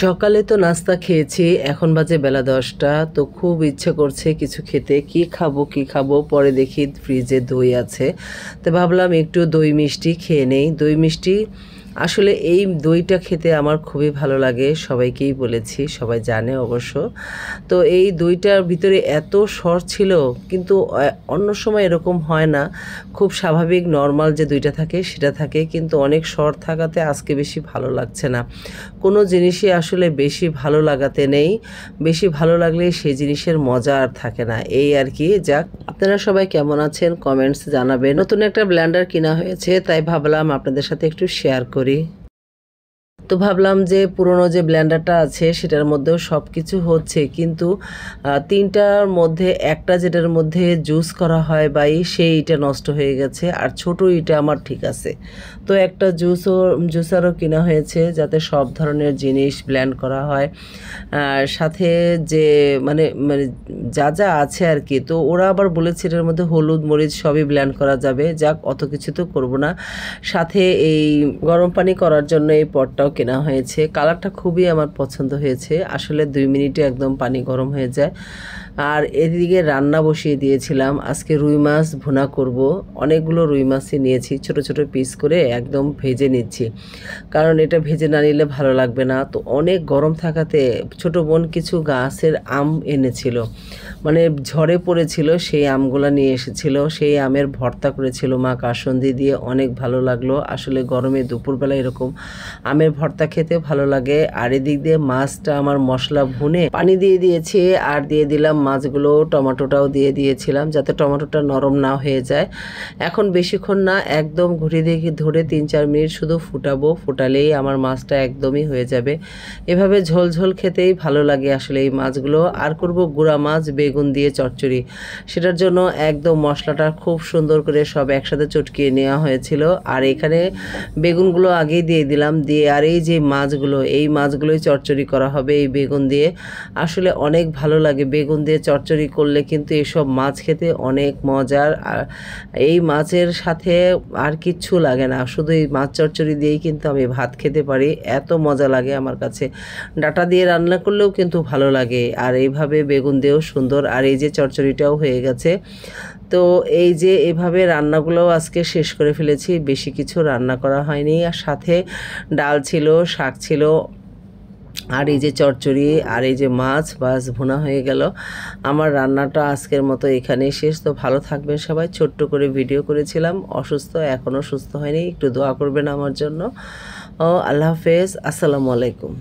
সকালে তো নাস্তা খেয়েছি, এখন বাজে বেলা ১০টা। তো খুব ইচ্ছে করছে কিছু খেতে। কি খাবো পরে দেখি ফ্রিজে দই আছে। তো ভাবলাম একটু দই মিষ্টি খেয়ে নেই। দই মিষ্টি আসলে এই দইটা খেতে আমার খুবই ভালো লাগে, সবাইকেই বলেছি, সবাই জানে অবশ্য। তো এই দইটার ভিতরে এত সর ছিল, কিন্তু অন্য সময় এরকম হয় না। খুব স্বাভাবিক নর্মাল যে দইটা থাকে সেটা থাকে, কিন্তু অনেক সর থাকাতে আজকে বেশি ভালো লাগছে না। কোনো জিনিসই আসলে বেশি ভালো লাগাতে নেই, বেশি ভালো লাগলে সেই জিনিসের মজা আর থাকে না, এই আর কি। যাক, আপনারা সবাই কেমন আছেন কমেন্টস জানাবেন। নতুন একটা ব্লেন্ডার কিনা হয়েছে, তাই ভাবলাম আপনাদের সাথে একটু শেয়ার করি। তো ভাবলাম যে পুরনো যে ব্লেন্ডারটা আছে সেটার মধ্যেও সব কিছু হচ্ছে, কিন্তু তিনটার মধ্যে একটা যেটার মধ্যে জুস করা হয় সেইটা নষ্ট হয়ে গেছে, আর ছোট ইটা আমার ঠিক আছে। তো একটা জুসারও কিনা হয়েছে, যাতে সব ধরনের জিনিস ব্লেন্ড করা হয়। আর সাথে যে মানে মানে যা যা আছে আর কি, তো ওরা আবার বলেছে এটার মধ্যে হলুদ মরিচ সবই ব্লেন্ড করা যাবে। যাক, অত কিছু তো করবো না। সাথে এই গরম পানি করার জন্য এই পটটাও কেনা হয়েছে। কালারটা খুবই আমার পছন্দ হয়েছে, আসলে 2 মিনিটে একদম পানি গরম হয়ে যায়। আর এদিকে রান্না বসিয়ে দিয়েছিলাম, আজকে রুই মাছ ভুনা করব। অনেকগুলো রুই মাছই নিয়েছি, ছোট ছোট পিস করে একদম ভেজে নিচ্ছি, কারণ এটা ভেজে না নিলে ভালো লাগবে না। তো অনেক গরম থাকাতে ছোট বোন কিছু গাছের আম এনেছিল, মানে ঝড়ে পড়েছিল, সেই আমগুলো নিয়ে এসেছিল। সেই আমের ভর্তা করেছিল মা কাসুন্দি দিয়ে, অনেক ভালো লাগলো। আসলে গরমে দুপুরবেলা এরকম আমের ভর্তা খেতে ভালো লাগে। আর এদিক দিয়ে মাছটা আমার মশলা ভুনে পানি দিয়ে দিয়েছি, আর দিয়ে দিলাম মাছগুলো, টমেটোটাও দিয়ে দিয়েছিলাম যাতে টমেটোটা নরম না হয়ে যায়। এখন বেশিক্ষণ না, একদম ঘুরে দেখি ধরে ৩-৪ মিনিট শুধু ফুটাবো, ফুটালেই আমার মাছটা একদমই হয়ে যাবে। এভাবে ঝোল ঝোল খেতেই ভালো লাগে আসলে এই মাছগুলো। আর করব গুঁড়া মাছ বেগুন দিয়ে চচ্চড়ি, সেটার জন্য একদম মশলাটা খুব সুন্দর করে সব একসাথে চটকিয়ে নেওয়া হয়েছিল। আর এখানে বেগুনগুলো আগেই দিয়ে দিলাম, দিয়ে আর এই যে মাছগুলো, এই মাছগুলোই চচ্চড়ি করা হবে এই বেগুন দিয়ে। আসলে অনেক ভালো লাগে বেগুন দিয়ে চচ্চড়ি করলে, কিন্তু এসব মাছ খেতে অনেক মজার। আর এই মাছের সাথে আর কিচ্ছু লাগে না, শুধু এই মাছ চচ্চড়ি দিয়েই কিন্তু আমি ভাত খেতে পারি, এত মজা লাগে আমার কাছে। ডাঁটা দিয়ে রান্না করলেও কিন্তু ভালো লাগে, আর এইভাবে বেগুন দিয়েও সুন্দর। আর এই যে চচ্চড়িটাও হয়ে গেছে। তো এই যে এভাবে রান্নাগুলোও আজকে শেষ করে ফেলেছি, বেশি কিছু রান্না করা হয়নি। আর সাথে ডাল ছিল, শাক ছিল, আর এই যে চচ্চড়ি, আর এই যে মাছ বাস ভুনা হয়ে গেল। আমার রান্নাটা আজকের মতো এখানেই শেষ। তো ভালো থাকবেন সবাই। ছোট্ট করে ভিডিও করেছিলাম, অসুস্থ, এখনও সুস্থ হয়নি, একটু দোয়া করবেন আমার জন্য। ও আল্লাহ হাফেজ, আসসালামু আলাইকুম।